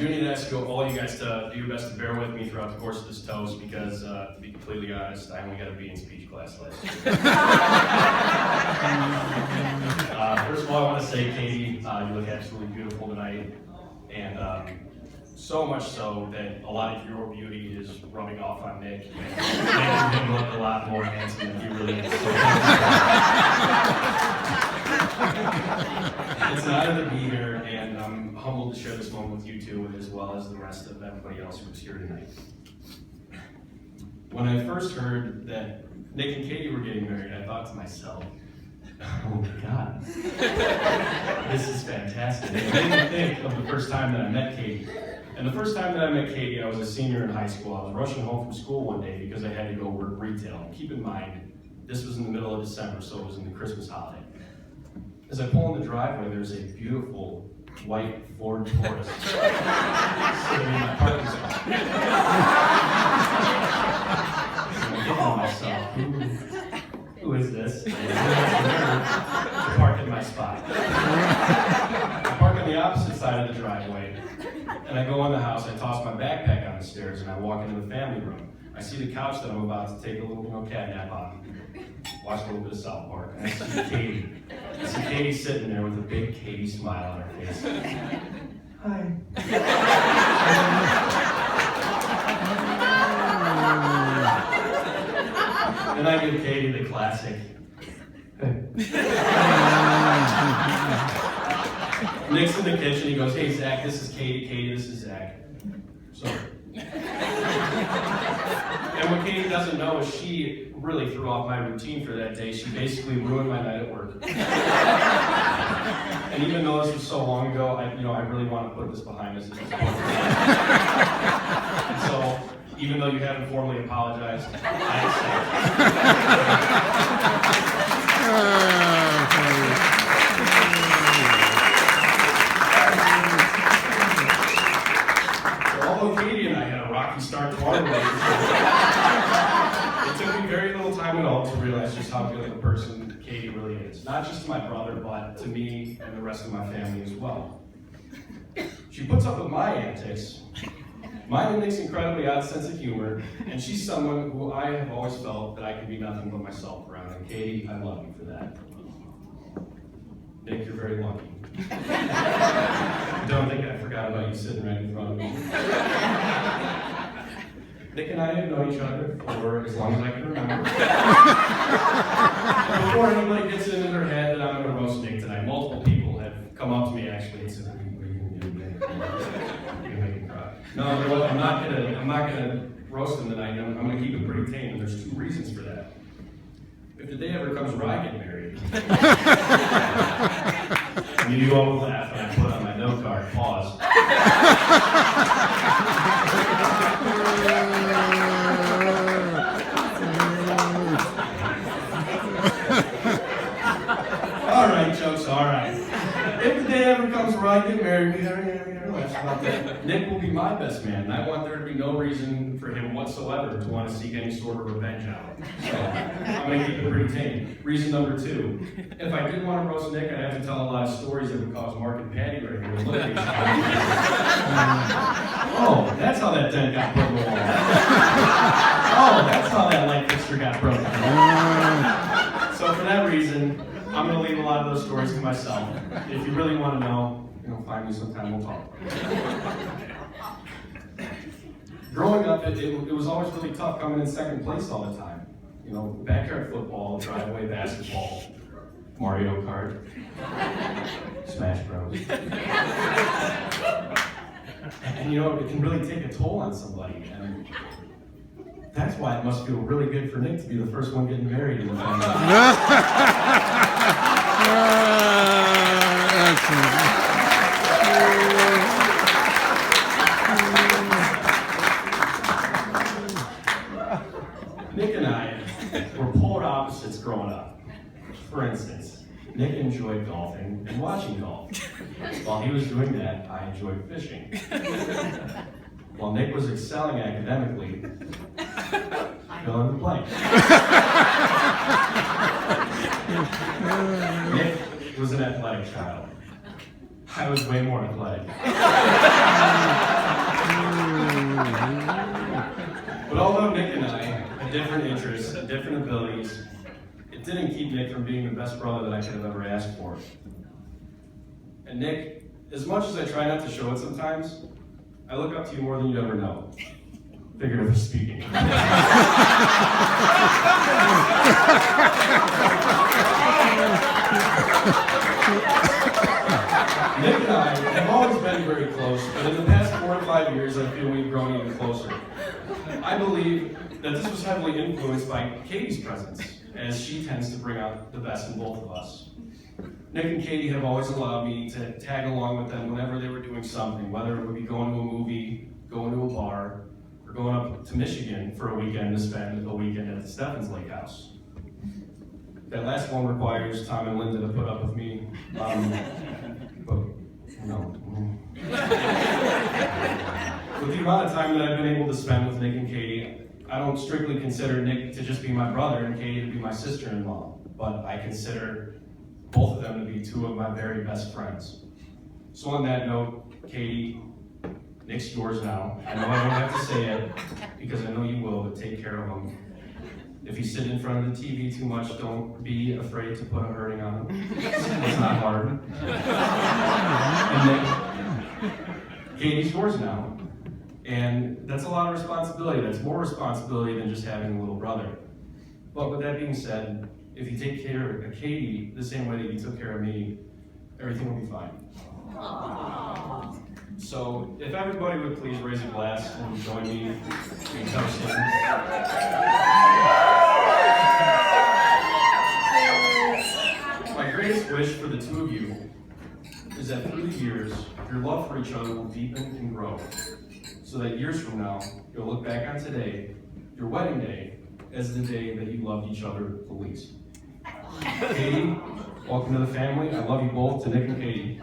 do need to ask all you guys to do your best to bear with me throughout the course of this toast because, to be completely honest, I only got a B in speech class last year. First of all, I want to say, Katie, you look absolutely beautiful tonight, and so much so that a lot of your beauty is rubbing off on Nick, making him look a lot more handsome than he really is. It's an honor to be here, and I'm humbled to share this moment with you two, as well as the rest of everybody else who's here tonight. When I first heard that Nick and Katie were getting married, I thought to myself, oh my God, this is fantastic. I didn't think of the first time that I met Katie. And the first time that I met Katie, I was a senior in high school. I was rushing home from school one day because I had to go work retail. Keep in mind, this was in the middle of December, so it was in the Christmas holiday. As I pull in the driveway, there's a beautiful white Ford Taurus sitting in my parking spot. I'm thinking to myself, who is this? To park in my spot. I park on the opposite side of the driveway, and I go in the house, I toss my backpack on the stairs, and I walk into the family room. I see the couch that I'm about to take a little cat nap on. Watch a little bit of South Park, and I see Katie. I see Katie sitting there with a big Katie smile on her face. Hi. And I give Katie the classic. Nick's in the kitchen, he goes, hey Zach, this is Katie, Katie, this is Zach. So. And what Katie doesn't know is she really threw off my routine for that day. She basically ruined my night at work. And even though this was so long ago, I really want to put this behind us. And so, even though you haven't formally apologized, I accept. Although Katie and I had a rocky start to our relationship, it took me very little time at all to realize just how good of a person Katie really is. Not just to my brother, but to me and the rest of my family as well. She puts up with my antics, mine and Nick's incredibly odd sense of humor, and she's someone who I have always felt that I can be nothing but myself around. And Katie, I love you for that. Nick, you're very lucky. Don't think I forgot about you sitting right in front of me. Nick and I have known each other for as long as I can remember. Before anybody gets it in their head that I'm going to roast Nick tonight, multiple people have come up to me actually and said, "What are you going to do, Nick? You're going to make him cry." No, I'm not going to roast him tonight. I'm going to keep it pretty tame, and there's two reasons for that. If the day ever comes where I get married, and you all laugh and I put on my note card, pause. All right, jokes, all right. If the day ever comes where I get married, we never laugh about that. Nick will be my best man, and I want there to be no reason for him whatsoever to want to seek any sort of revenge on him. So I'm going to keep it pretty tame. Reason number two, if I did want to roast Nick, I'd have to tell a lot of stories that would cause Mark and Patty right here to look at each other. Oh, that's how that dent got put in the wall. Oh, that's how that light fixture got broken. So for that reason, I'm going to leave a lot of those stories to myself. If you really want to know, find me sometime, we'll talk. Growing up, it was always really tough coming in second place all the time. Backyard football, driveway basketball, Mario Kart, Smash Bros. And it can really take a toll on somebody. And that's why it must feel really good for Nick to be the first one getting married in the family. Nick and I were polar opposites growing up. For instance, Nick enjoyed golfing and watching golf. While he was doing that, I enjoyed fishing. While Nick was excelling academically, fill in the blank. Nick was an athletic child. I was way more athletic. But although Nick and I had different interests and different abilities, it didn't keep Nick from being the best brother that I could have ever asked for. And Nick, as much as I try not to show it sometimes, I look up to you more than you ever know. Figuratively speaking. Nick and I have always been very close, but in the past 4 to 5 years, I feel we've grown even closer. I believe that this was heavily influenced by Katie's presence, as she tends to bring out the best in both of us. Nick and Katie have always allowed me to tag along with them whenever they were doing something, whether it would be going to a movie, going to a bar, or going up to Michigan for a weekend to spend a weekend at the Steffens Lake House. That last one requires Tom and Linda to put up with me, but no. With the amount of time that I've been able to spend with Nick and Katie, I don't strictly consider Nick to just be my brother and Katie to be my sister-in-law, but I consider both of them to be 2 of my very best friends. So on that note, Katie, Nick's yours now. I know I don't have to say it, because I know you will, but take care of him. If you sit in front of the TV too much, don't be afraid to put a hurting on him. It's not hard. And Nick, Katie's yours now. And that's a lot of responsibility. That's more responsibility than just having a little brother. But with that being said, if you take care of Katie the same way that you took care of me, everything will be fine. Aww. So if everybody would please raise a glass and join me in toasting. My greatest wish for the 2 of you is that through the years, your love for each other will deepen and grow, so that years from now, you'll look back on today, your wedding day, as the day that you loved each other the least. Katie, welcome to the family. I love you both, to Nick and Katie.